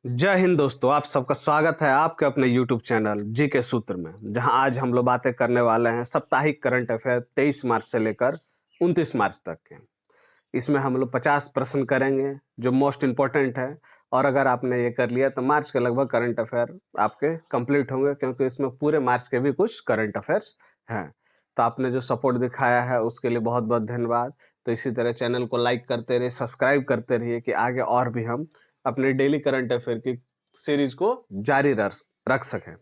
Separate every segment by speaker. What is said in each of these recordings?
Speaker 1: जय हिंद दोस्तों, आप सबका स्वागत है आपके अपने YouTube चैनल जी के सूत्र में, जहां आज हम लोग बातें करने वाले हैं साप्ताहिक करंट अफेयर 23 मार्च से लेकर 29 मार्च तक के। इसमें हम लोग 50 प्रश्न करेंगे जो मोस्ट इम्पोर्टेंट है, और अगर आपने ये कर लिया तो मार्च के लगभग करंट अफेयर आपके कंप्लीट होंगे, क्योंकि इसमें पूरे मार्च के भी कुछ करंट अफेयर्स हैं। तो आपने जो सपोर्ट दिखाया है उसके लिए बहुत बहुत धन्यवाद। तो इसी तरह चैनल को लाइक करते रहिए, सब्सक्राइब करते रहिए कि आगे और भी हम अपने डेली करंट अफेयर की सीरीज को जारी रख सकें।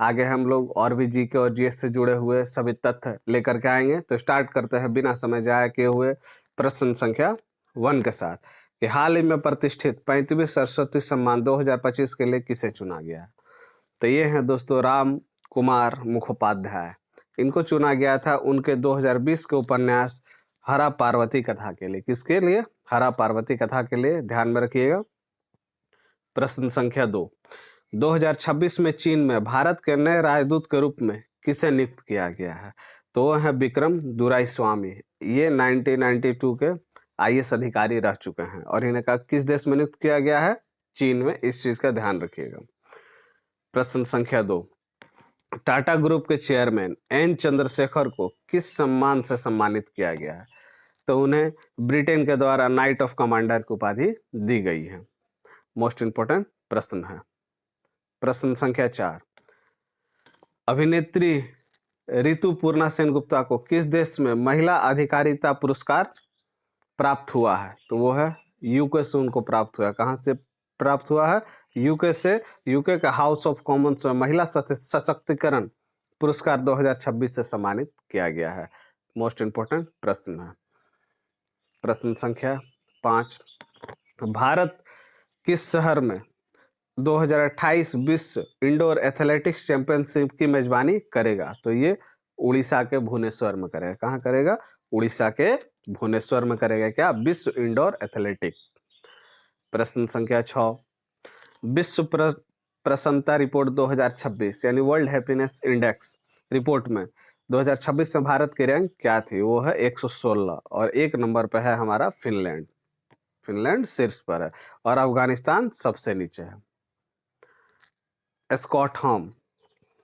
Speaker 1: आगे हम लोग और भी जीके और जीएस से जुड़े हुए सभी तथ्य लेकर के आएंगे। तो स्टार्ट करते हैं बिना समय जाया किए हुए प्रश्न संख्या 1 के साथ कि हाल ही में प्रतिष्ठित 35वीं सरस्वती सम्मान 2025 के लिए किसे चुना गया है। तो ये हैं दोस्तों राम कुमार मुखोपाध्याय। इनको चुना गया था उनके 2020 के उपन्यास हरा पार्वती कथा के लिए। किसके लिए? हरा पार्वती कथा के लिए। ध्यान में रखिएगा। प्रश्न संख्या 2, 2026 में चीन में भारत के नए राजदूत के रूप में किसे नियुक्त किया गया है? तो वो है विक्रम दुराईस्वामी। ये 1992 के आईएएस अधिकारी रह चुके हैं और इन्हें का किस देश में नियुक्त किया गया है? चीन में। इस चीज का ध्यान रखिएगा। प्रश्न संख्या 2, टाटा ग्रुप के चेयरमैन एन चंद्रशेखर को किस सम्मान से सम्मानित किया गया है? तो उन्हें ब्रिटेन के द्वारा नाइट ऑफ कमांडर की उपाधि दी गई है। मोस्ट इंपोर्टेंट प्रश्न है। प्रश्न संख्या 4, अभिनेत्री ऋतुपूर्णा सेनगुप्ता को किस देश में महिला अधिकारिता पुरस्कार प्राप्त हुआ है? तो वो है यूके से उनको प्राप्त हुआ है। कहाँ से प्राप्त हुआ है? यूके से। यूके का हाउस ऑफ कॉमन्स में महिला सशक्तिकरण पुरस्कार 2026 से सम्मानित किया गया है। मोस्ट इंपोर्टेंट प्रश्न है। प्रश्न संख्या 5, भारत किस शहर में 2028 विश्व इंडोर एथलेटिक्स चैंपियनशिप की मेजबानी करेगा? तो ये उड़ीसा के भुवनेश्वर में करेगा। कहाँ करेगा? उड़ीसा के भुवनेश्वर में करेगा। क्या? विश्व इंडोर एथलेटिक। प्रश्न संख्या 6, विश्व प्रसन्नता रिपोर्ट 2026 यानी वर्ल्ड हैप्पीनेस इंडेक्स रिपोर्ट में 2026 में भारत की रैंक क्या थी? वो है 116 और 1 नंबर पर है हमारा फिनलैंड। फिनलैंड शीर्ष पर है और अफगानिस्तान सबसे नीचे है। स्कॉटहोम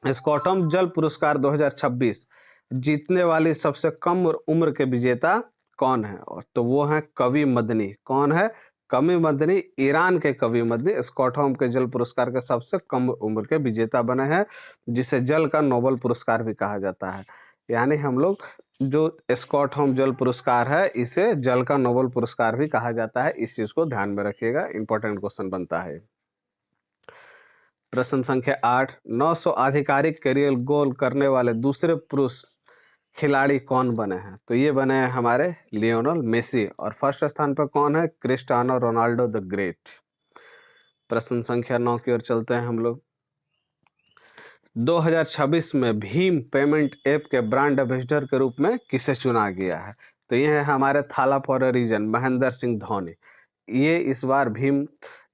Speaker 1: स्कॉटहोम जल पुरस्कार 2026 जीतने वाली सबसे कम उम्र के विजेता कौन है? और तो वो है कवि मदनी। कौन है? कवि मदनी। ईरान के कवि मदनी स्कॉटहोम के जल पुरस्कार के सबसे कम उम्र के विजेता बने हैं, जिसे जल का नोबेल पुरस्कार भी कहा जाता है। यानी हम लोग जो स्कॉटहोम जल पुरस्कार है इसे जल का नोबेल पुरस्कार भी कहा जाता है। इस चीज को ध्यान में रखिएगा, इंपॉर्टेंट क्वेश्चन बनता है। प्रश्न संख्या 8, 900 आधिकारिक करियर गोल करने वाले दूसरे पुरुष खिलाड़ी कौन बने हैं? तो ये बने हैं हमारे लियोनेल मेसी। और फर्स्ट स्थान पर कौन है? Cristiano Ronaldo the great. प्रश्न संख्या 9 की ओर चलते हैं हम लोग। 2026 में भीम पेमेंट ऐप के ब्रांड एम्बेसडर के रूप में किसे चुना गया है? तो ये है हमारे Thala for a reason Mahendra Singh Dhoni. ये इस बार भीम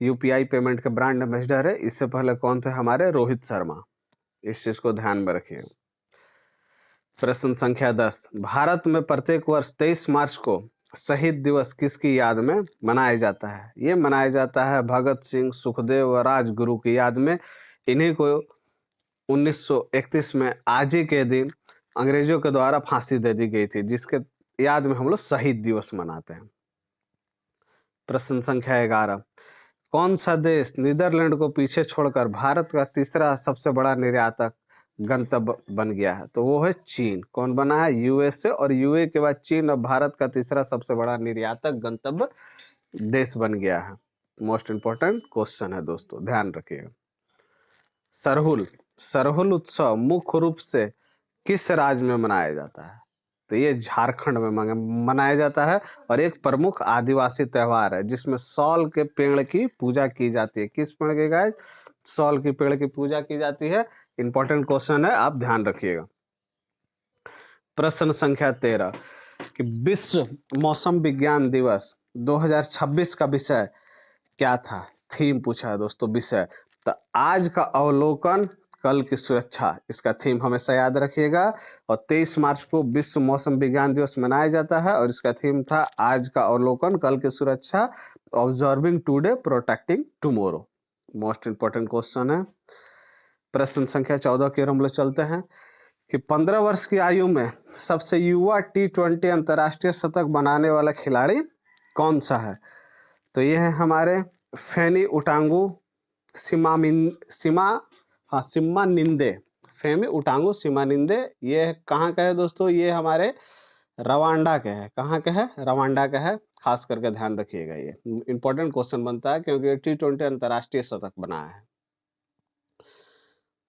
Speaker 1: यूपीआई पेमेंट के ब्रांड एम्बेसडर है। इससे पहले कौन थे? हमारे रोहित शर्मा। इस चीज को ध्यान में रखिए। प्रश्न संख्या 10, भारत में प्रत्येक वर्ष 23 मार्च को शहीद दिवस किसकी याद में मनाया जाता है? ये मनाया जाता है भगत सिंह, सुखदेव व राजगुरु की याद में। इन्हीं को 1931 में आज ही के दिन अंग्रेजों के द्वारा फांसी दे दी गई थी, जिसके याद में हम लोग शहीद दिवस मनाते हैं। प्रश्न संख्या 11, कौन सा देश नीदरलैंड को पीछे छोड़कर भारत का तीसरा सबसे बड़ा निर्यातक गंतव्य बन गया है? तो वो है चीन। कौन बना है? यूएसए। और यूए के बाद चीन अब भारत का तीसरा सबसे बड़ा निर्यातक गंतव्य देश बन गया है। मोस्ट इंपोर्टेंट क्वेश्चन है दोस्तों, ध्यान रखिएगा। सरहुल सरहुल उत्सव मुख्य रूप से किस राज्य में मनाया जाता है? तो ये झारखंड में मनाया जाता है और एक प्रमुख आदिवासी त्योहार है जिसमें सौल के पेड़ की पूजा की जाती है। किस पेड़ के गाइस? सौल के पेड़ की पूजा की जाती है। इंपॉर्टेंट क्वेश्चन है, आप ध्यान रखिएगा। प्रश्न संख्या 13 कि विश्व मौसम विज्ञान दिवस 2026 का विषय क्या था? थीम पूछा है दोस्तों, विषय। तो आज का अवलोकन कल की सुरक्षा, इसका थीम हमेशा याद रखिएगा। और 23 मार्च को विश्व मौसम विज्ञान दिवस मनाया जाता है और इसका थीम था आज का अवलोकन कल की सुरक्षा, observing today protecting tomorrow. Most important question है। प्रश्न संख्या 14 की ओर हम लोग चलते हैं कि 15 वर्ष की आयु में सबसे युवा T20 अंतर्राष्ट्रीय शतक बनाने वाला खिलाड़ी कौन सा है? तो ये है हमारे फेनी उटांगू सिम्मानिंदे। फेमी उटांगू सिम्मानिंदे। ये कहाँ का है दोस्तों? ये हमारे रवांडा के है। कहाँ के है? रवांडा का है। खास करके ध्यान रखिएगा, ये इंपॉर्टेंट क्वेश्चन बनता है क्योंकि T20 अंतर्राष्ट्रीय शतक बनाया है।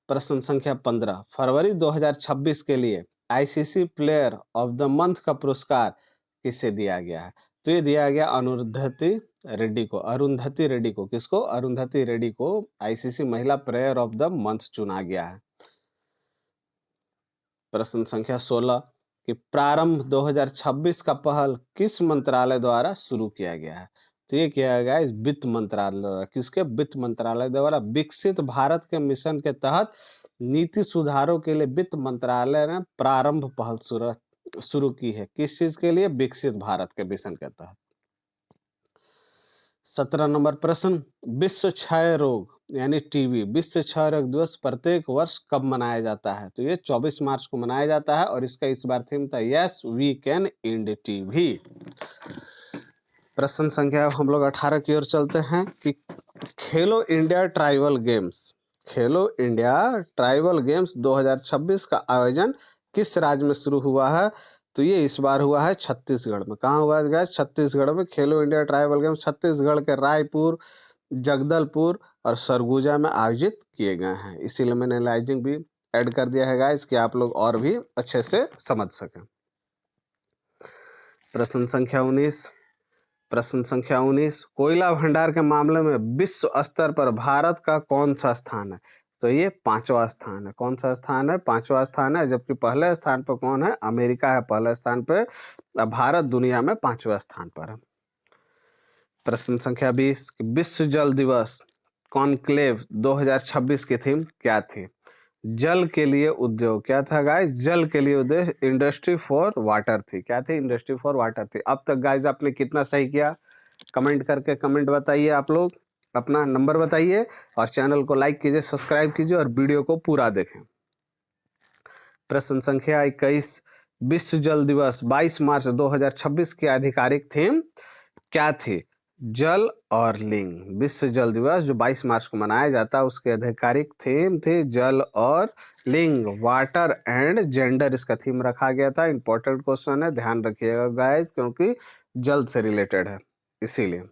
Speaker 1: प्रश्न संख्या 15, फरवरी 2026 के लिए ICC player of the month का पुरस्कार किसे दिया गया है? तो ये दिया गया अरुंधति रेड्डी को। अरुंधति रेड्डी को। किसको? अरुंधति रेड्डी को आईसीसी महिला प्लेयर ऑफ द मंथ चुना गया है। प्रश्न संख्या 16 कि प्रारंभ 2026 का पहल किस मंत्रालय द्वारा शुरू किया गया है? तो ये किया गया इस वित्त मंत्रालय द्वारा। किसके? वित्त मंत्रालय द्वारा। विकसित भारत के मिशन के तहत नीति सुधारों के लिए वित्त मंत्रालय ने प्रारंभ पहल शुरू की है। किस चीज के लिए? विकसित भारत के मिशन के तहत। 17 नंबर प्रश्न, विश्व क्षय रोग यानी टीबी, विश्व क्षय रोग दिवस प्रत्येक वर्ष कब मनाया जाता है? तो ये 24 मार्च को मनाया जाता है और इसका इस बार थीम था yes we can end TB. प्रश्न संख्या हम लोग 18 की ओर चलते हैं कि खेलो इंडिया ट्राइबल गेम्स, खेलो इंडिया ट्राइबल गेम्स 2026 का आयोजन किस राज्य में शुरू हुआ है? तो ये इस बार हुआ है छत्तीसगढ़ में। कहाँ हुआ है? छत्तीसगढ़ में। खेलो इंडिया ट्राइबल गेम्स छत्तीसगढ़ के रायपुर, जगदलपुर और सरगुजा में आयोजित किए गए हैं। इसीलिए मैंने एनालाइजिंग भी ऐड कर दिया है गाइस कि आप लोग और भी अच्छे से समझ सकें। प्रश्न संख्या 19, प्रश्न संख्या 19, कोयला भंडार के मामले में विश्व स्तर पर भारत का कौन सा स्थान है? तो ये 5वां स्थान है। कौन सा स्थान है? 5वां स्थान है। जबकि पहले स्थान पर कौन है? अमेरिका है पहले स्थान पे। अब भारत दुनिया में 5वें स्थान पर है। प्रश्न संख्या 20, विश्व जल दिवस कॉन्क्लेव 2026 की थीम क्या थी? जल के लिए उद्योग। क्या था गाइस? जल के लिए उद्योग इंडस्ट्री फॉर वाटर थी। क्या थी? इंडस्ट्री फॉर वाटर थी। अब तक गाइस आपने कितना सही किया? कमेंट करके कमेंट बताइए। आप लोग अपना नंबर बताइए और चैनल को लाइक कीजिए, सब्सक्राइब कीजिए और वीडियो को पूरा देखें। प्रश्न संख्या 21, विश्व जल दिवस 22 मार्च 2026 की आधिकारिक थीम क्या थी? जल और लिंग। विश्व जल दिवस जो 22 मार्च को मनाया जाता है उसकी आधिकारिक थीम थी जल और लिंग, वाटर एंड जेंडर इसका थीम रखा गया था। इंपॉर्टेंट क्वेश्चन है, ध्यान रखिएगा गाइस क्योंकि जल से रिलेटेड है इसीलिए।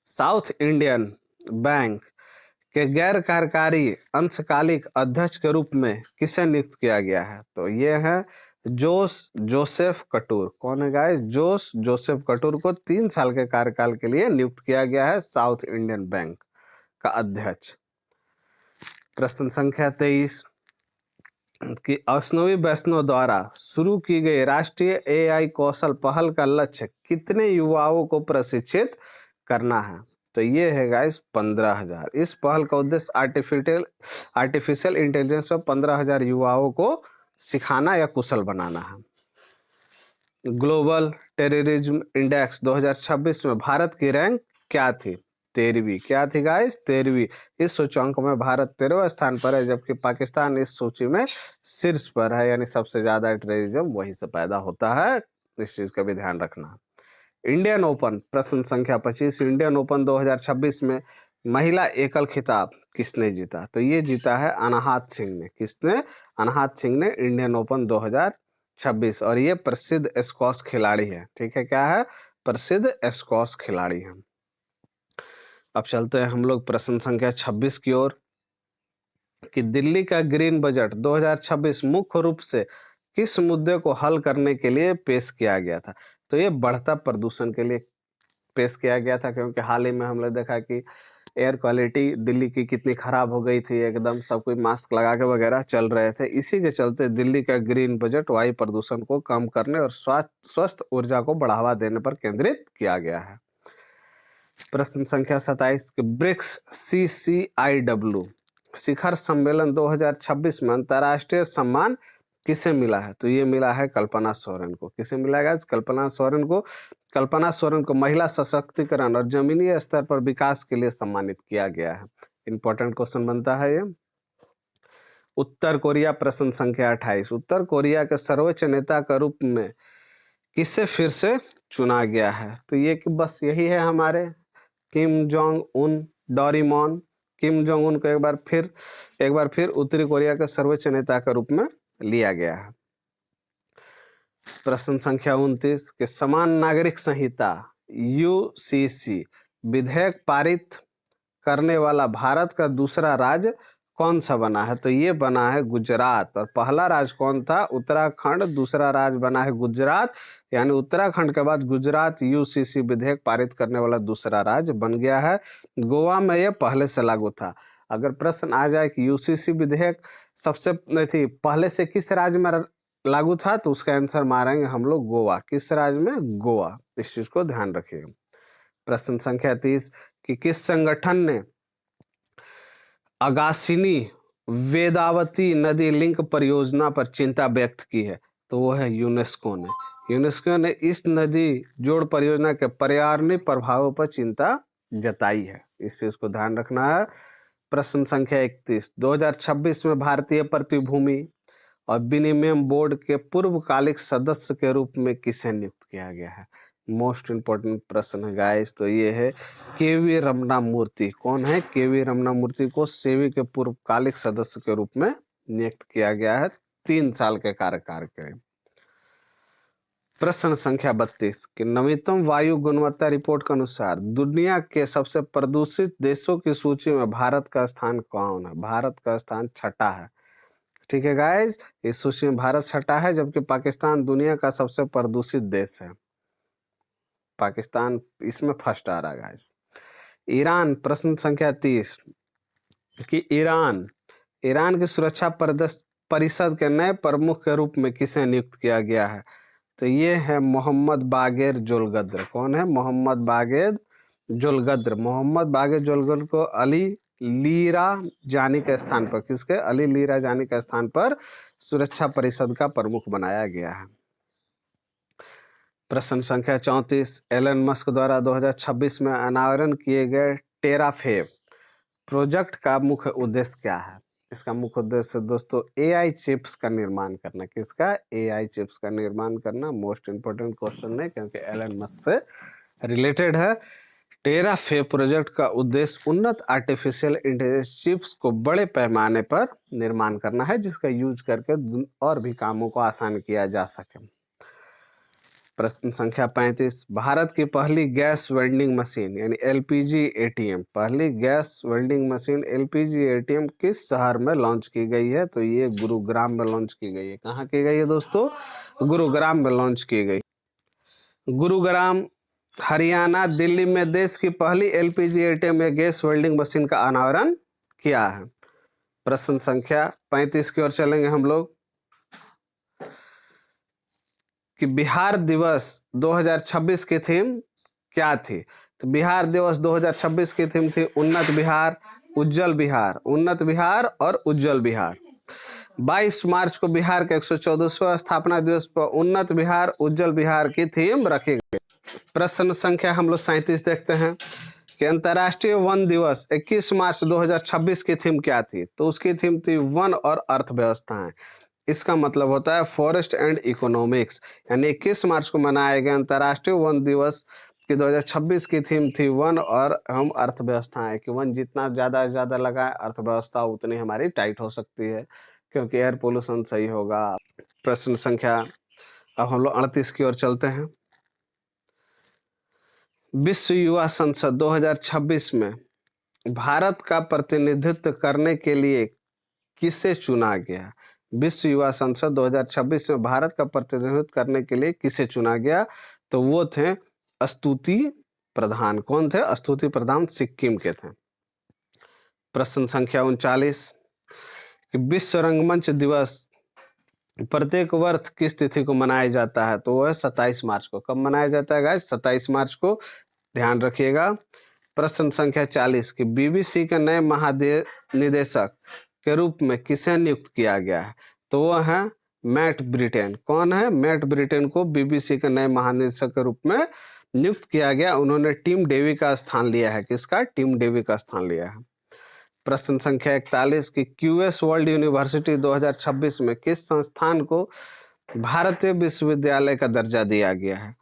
Speaker 1: साउथ इंडियन बैंक के गैर कार्यकारी अंशकालिक अध्यक्ष के रूप में किसे नियुक्त किया गया है? तो ये है जोसेफ कटूर। कौन है गाइस? जोसेफ कटूर को 3 साल के कार्यकाल के लिए नियुक्त किया गया है साउथ इंडियन बैंक का अध्यक्ष। प्रश्न संख्या 23 कि अश्विनी वैष्णव द्वारा शुरू की गई राष्ट्रीय AI कौशल पहल का लक्ष्य कितने युवाओं को प्रशिक्षित करना है? तो ये है गाइस 15,000। इस पहल का उद्देश्य आर्टिफिशियल इंटेलिजेंस में 15,000 युवाओं को सिखाना या कुशल बनाना है। ग्लोबल टेररिज्म इंडेक्स 2026 में भारत की रैंक क्या थी? 13वीं। क्या थी गाइस? 13वीं। इस सूचकांक में भारत 13वें स्थान पर है जबकि पाकिस्तान इस सूची में शीर्ष पर है, यानी सबसे ज्यादा टेररिज्म वहीं से पैदा होता है। इस चीज का भी ध्यान रखना। इंडियन ओपन प्रश्न संख्या 25, इंडियन ओपन 2026 में महिला एकल खिताब किसने जीता? तो ये जीता है अनाहत सिंह ने। किसने? अनाहत सिंह ने इंडियन ओपन 2026। और ये प्रसिद्ध स्क्वॉश खिलाड़ी है। ठीक है, क्या है? प्रसिद्ध स्क्वॉश खिलाड़ी है। अब चलते हैं हम लोग प्रश्न संख्या 26 की ओर कि दिल्ली का ग्रीन बजट 2026 मुख्य रूप से किस मुद्दे को हल करने के लिए पेश किया गया था? तो ये बढ़ता प्रदूषण के लिए पेश किया गया था क्योंकि हाल ही में हमने देखा कि एयर क्वालिटी दिल्ली की कितनी खराब हो गई थी, एकदम सब कोई मास्क लगा के वगैरह चल रहे थे। इसी के चलते दिल्ली का ग्रीन बजट वायु प्रदूषण को कम करने और स्वस्थ ऊर्जा को बढ़ावा देने पर केंद्रित किया गया है। प्रश्न संख्या 27, ब्रिक्स CCIW शिखर सम्मेलन 2026 में अंतर्राष्ट्रीय सम्मान किसे मिला है? तो ये मिला है कल्पना सोरेन को। किसे मिला है? कल्पना सोरेन को। कल्पना सोरेन को महिला सशक्तिकरण और जमीनी स्तर पर विकास के लिए सम्मानित किया गया है। इंपॉर्टेंट क्वेश्चन बनता है ये। उत्तर कोरिया, प्रश्न संख्या 28, उत्तर कोरिया के सर्वोच्च नेता के रूप में किसे फिर से चुना गया है? तो ये कि बस यही है हमारे Kim Jong Un Doraemon. Kim Jong Un को एक बार फिर उत्तरी कोरिया के सर्वोच्च नेता के रूप में लिया गया है। प्रश्न संख्या 29 के समान नागरिक संहिता यूसीसी विधेयक पारित करने वाला भारत का दूसरा राज्य कौन सा बना है? तो ये बना है गुजरात। और पहला राज्य कौन था? उत्तराखंड। दूसरा राज्य बना है गुजरात, यानी उत्तराखंड के बाद गुजरात यूसीसी विधेयक पारित करने वाला दूसरा राज्य बन गया है। गोवा में यह पहले से लागू था। अगर प्रश्न आ जाए कि यूसीसी विधेयक सबसे पहले से किस राज्य में लागू था, तो उसका आंसर मारेंगे हम लोग गोवा। किस राज्य में? गोवा। इस चीज को ध्यान रखिएगा। प्रश्न संख्या 30 कि किस संगठन ने अगासिनी वेदावती नदी लिंक परियोजना पर चिंता व्यक्त की है? तो वो है यूनेस्को ने। यूनेस्को ने इस नदी जोड़ परियोजना के पर्यावरणीय प्रभावों पर चिंता जताई है। इस चीज को ध्यान रखना है। प्रश्न संख्या 31 2026 में भारतीय प्रतिभूति और विनिमय बोर्ड के पूर्वकालिक सदस्य के रूप में किसे नियुक्त किया गया है? मोस्ट इंपोर्टेंट प्रश्न है गाइस। तो ये है केवी रमना मूर्ति। कौन है? केवी रमना मूर्ति को सेवी के पूर्वकालिक सदस्य के रूप में नियुक्त किया गया है 3 साल के कार्यकाल के लिए। प्रश्न संख्या 32 कि नवीनतम वायु गुणवत्ता रिपोर्ट के अनुसार दुनिया के सबसे प्रदूषित देशों की सूची में भारत का स्थान कौन है? भारत का स्थान 6ठा है। ठीक है गाइस, इस सूची में भारत 6ठा है, जबकि पाकिस्तान दुनिया का सबसे प्रदूषित देश है। पाकिस्तान इसमें फर्स्ट आ रहा है गाइस। ईरान, प्रश्न संख्या 30 कि ईरान की सुरक्षा परिषद के नए प्रमुख के रूप में किसे नियुक्त किया गया है? तो ये है मोहम्मद बागेर जोलगद्र। कौन है? मोहम्मद बागेर जोलगद्र। मोहम्मद बागेर जोलगद्र को अली लीरा जानी के स्थान पर, किसके? अली लीरा जानी के स्थान पर सुरक्षा परिषद का प्रमुख बनाया गया है। प्रश्न संख्या 34 एलन मस्क द्वारा 2026 में अनावरण किए गए टेराफेब प्रोजेक्ट का मुख्य उद्देश्य क्या है? इसका मुख्य उद्देश्य दोस्तों एआई चिप्स का निर्माण करना। किसका? एआई चिप्स का निर्माण करना। मोस्ट इंपोर्टेंट क्वेश्चन है क्योंकि एलन मस्क से रिलेटेड है। टेराफेब प्रोजेक्ट का उद्देश्य उन्नत आर्टिफिशियल इंटेलिजेंस चिप्स को बड़े पैमाने पर निर्माण करना है, जिसका यूज करके और भी कामों को आसान किया जा सके। प्रश्न संख्या 35 भारत की पहली गैस वेल्डिंग मशीन यानी एलपीजी एटीएम, पहली gas welding machine LPG ATM किस शहर में लॉन्च की गई है? तो ये गुरुग्राम में लॉन्च की गई है। कहाँ की गई है दोस्तों? गुरुग्राम में लॉन्च की गई। गुरुग्राम, हरियाणा, दिल्ली में देश की पहली एलपीजी एटीएम या गैस वेल्डिंग मशीन का अनावरण किया है। प्रश्न संख्या 35 की ओर चलेंगे हम लोग कि बिहार दिवस 2026 की थीम क्या थी? तो बिहार दिवस 2026 की थीम थी उन्नत बिहार, उज्जवल बिहार, उन्नत बिहार और उज्जवल बिहार। 22 मार्च को बिहार के 114वें स्थापना दिवस पर उन्नत बिहार, उज्जवल बिहार की थीम रखी गई। प्रश्न संख्या हम लोग 37 देखते हैं कि अंतर्राष्ट्रीय वन दिवस 21 मार्च 2026 की थीम क्या थी? तो उसकी थीम थी वन और अर्थव्यवस्थाएं। इसका मतलब होता है फॉरेस्ट एंड इकोनॉमिक्स। यानी 21 मार्च को मनाया गया अंतर्राष्ट्रीय वन दिवस की 2026 की थीम थी वन और हम अर्थव्यवस्थाएं, कि वन जितना ज़्यादा से ज़्यादा लगाए अर्थव्यवस्था उतनी हमारी टाइट हो सकती है, क्योंकि एयर पोल्यूशन सही होगा। प्रश्न संख्या अब हम लोग 38 की ओर चलते हैं। विश्व युवा संसद 2026 में भारत का प्रतिनिधित्व करने के लिए किसे चुना गया? विश्व युवा संसद 2026 में भारत का प्रतिनिधित्व करने के लिए किसे चुना गया? तो वो थे स्तुति प्रधान। कौन थे? स्तुति प्रधान सिक्किम के थे। प्रश्न संख्या 39 कि विश्व रंगमंच दिवस प्रत्येक वर्ष किस तिथि को मनाया जाता है? तो वह है 27 मार्च को। कब मनाया जाता है गाइस? 27 मार्च को, ध्यान रखिएगा। प्रश्न संख्या 40 कि बीबीसी के नए महानिदेशक के रूप में किसे नियुक्त किया गया है? तो वह है मैट ब्रिटेन। कौन है? मैट ब्रिटेन को बीबीसी के नए महानिदेशक के रूप में नियुक्त किया गया, उन्होंने टीम डेवी का स्थान लिया है। किसका? टीम डेवी का स्थान लिया है। प्रश्न संख्या 41 की क्यूएस वर्ल्ड यूनिवर्सिटी 2026 में किस संस्थान को भारतीय विश्वविद्यालय का दर्जा दिया गया है?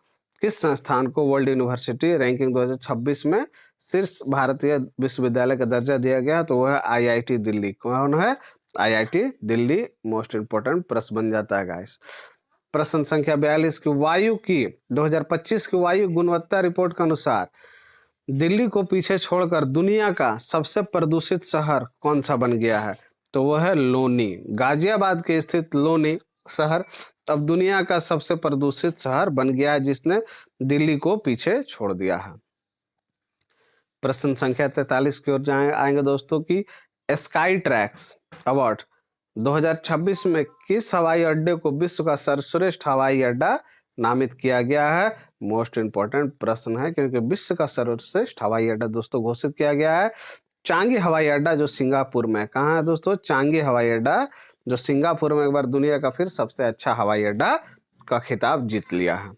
Speaker 1: किस संस्थान को वर्ल्ड यूनिवर्सिटी रैंकिंग 2026 में शीर्ष भारतीय विश्वविद्यालय का दर्जा दिया गया? तो वह है आईआईटी दिल्ली। कौन है? आईआईटी दिल्ली। मोस्ट इंपोर्टेंट प्रश्न बन जाता है गाइस। प्रश्न संख्या 42 की वायु की 2025 की वायु गुणवत्ता रिपोर्ट के अनुसार दिल्ली को पीछे छोड़कर दुनिया का सबसे प्रदूषित शहर कौन सा बन गया है? तो वह है लोनी। गाजियाबाद के स्थित लोनी शहर अब दुनिया का सबसे प्रदूषित शहर बन गया है, जिसने दिल्ली को पीछे छोड़ दिया है। प्रश्न संख्या 43 की ओर आएंगे दोस्तों की स्काई ट्रैक्स अवार्ड 2026 में किस हवाई अड्डे को विश्व का सर्वश्रेष्ठ हवाई अड्डा नामित किया गया है? मोस्ट इंपोर्टेंट प्रश्न है, क्योंकि विश्व का सर्वश्रेष्ठ हवाई अड्डा दोस्तों घोषित किया गया है चांगी हवाई अड्डा, जो सिंगापुर में। कहाँ है दोस्तों? चांगी हवाई अड्डा, जो सिंगापुर में एक बार दुनिया का फिर सबसे अच्छा हवाई अड्डा का खिताब जीत लिया है।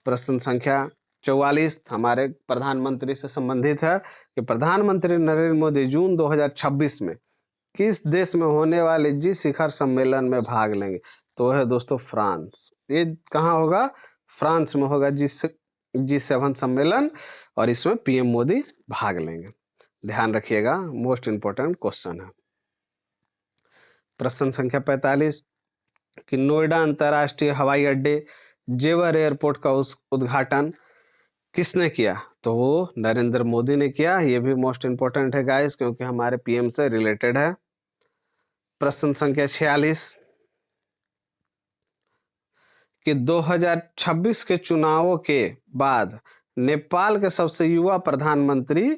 Speaker 1: प्रश्न संख्या 44 हमारे प्रधानमंत्री से संबंधित है कि प्रधानमंत्री नरेंद्र मोदी जून 2026 में किस देश में होने वाले जी शिखर सम्मेलन में भाग लेंगे? तो है दोस्तों फ्रांस। ये कहाँ होगा? फ्रांस में होगा G7 सम्मेलन, और इसमें पीएम मोदी भाग लेंगे। ध्यान रखिएगा, मोस्ट इंपोर्टेंट क्वेश्चन है। प्रश्न संख्या 45 कि नोएडा अंतर्राष्ट्रीय हवाई अड्डे जेवर एयरपोर्ट का उद्घाटन किसने किया? तो वो नरेंद्र मोदी ने किया। ये भी मोस्ट इंपोर्टेंट है गाइस, क्योंकि हमारे पीएम से रिलेटेड है। प्रश्न संख्या 46 कि 2026 के चुनावों के बाद नेपाल के सबसे युवा प्रधानमंत्री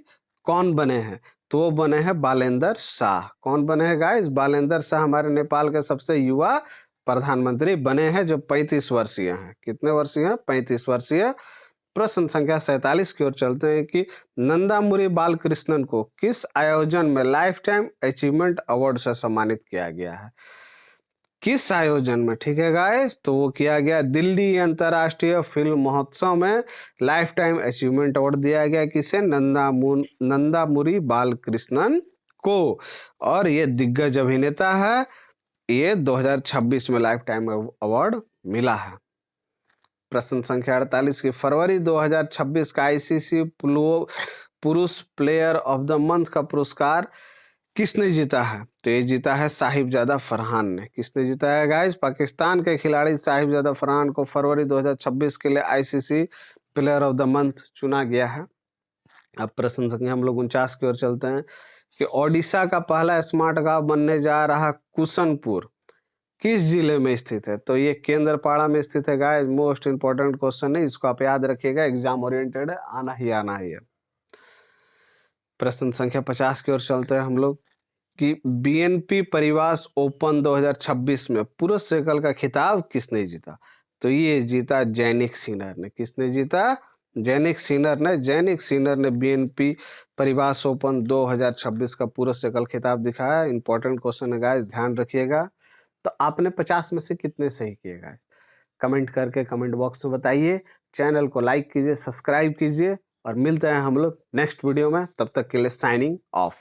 Speaker 1: कौन बने हैं? तो वो बने हैं बालेंद्र शाह। कौन बने हैं गाइस? बालेंद्र शाह हमारे नेपाल के सबसे युवा प्रधानमंत्री बने हैं, जो 35 वर्षीय हैं। कितने वर्षीय हैं? 35 वर्षीय। प्रश्न संख्या 47 की ओर चलते हैं कि नंदामुरी बालकृष्णन को किस आयोजन में लाइफ टाइम अचीवमेंट अवार्ड से सम्मानित किया गया है? किस आयोजन में? ठीक है गाइस, तो वो किया गया दिल्ली अंतर्राष्ट्रीय फिल्म महोत्सव में लाइफ टाइम अचीवमेंट अवार्ड दिया गया। किसे? नंदामुरी बालकृष्णन को। और ये दिग्गज अभिनेता है। ये 2026 में लाइफ टाइम अवार्ड मिला है। प्रश्न संख्या 48 की फरवरी 2026 का आईसीसी पुरुष प्लेयर ऑफ द मंथ का पुरस्कार किसने जीता है? तो ये जीता है साहिबजादा फरहान ने। किसने जीता है गाइस? पाकिस्तान के खिलाड़ी साहिबजादा फरहान को फरवरी 2026 के लिए ICC player of the month चुना गया है। अब प्रश्न संख्या हम लोग 49 की ओर चलते हैं कि ओडिशा का पहला स्मार्ट गांव बनने जा रहा कुशनपुर किस जिले में स्थित है? तो ये केंद्रपाड़ा में स्थित है गाइस। मोस्ट इंपोर्टेंट क्वेश्चन है, इसको आप याद रखिएगा, एग्जाम ओरिएंटेड है, आना ही है। प्रश्न संख्या 50 की ओर चलते हैं हम लोग कि बीएनपी परिवास ओपन 2026 में पुरुष साइकिल का खिताब किसने जीता? तो ये जीता जैनिक सिन्नर ने। किसने जीता? जैनिक सिन्नर ने बीएनपी परिवास ओपन 2026 का पुरुष साइकिल खिताब दिखाया। इंपॉर्टेंट क्वेश्चन है गाइस, ध्यान रखिएगा। तो आपने 50 में से कितने सही किए गाइस? कमेंट करके कमेंट बॉक्स में बताइए। चैनल को लाइक कीजिए, सब्सक्राइब कीजिए, और मिलते हैं हम लोग नेक्स्ट वीडियो में। तब तक के लिए साइनिंग ऑफ।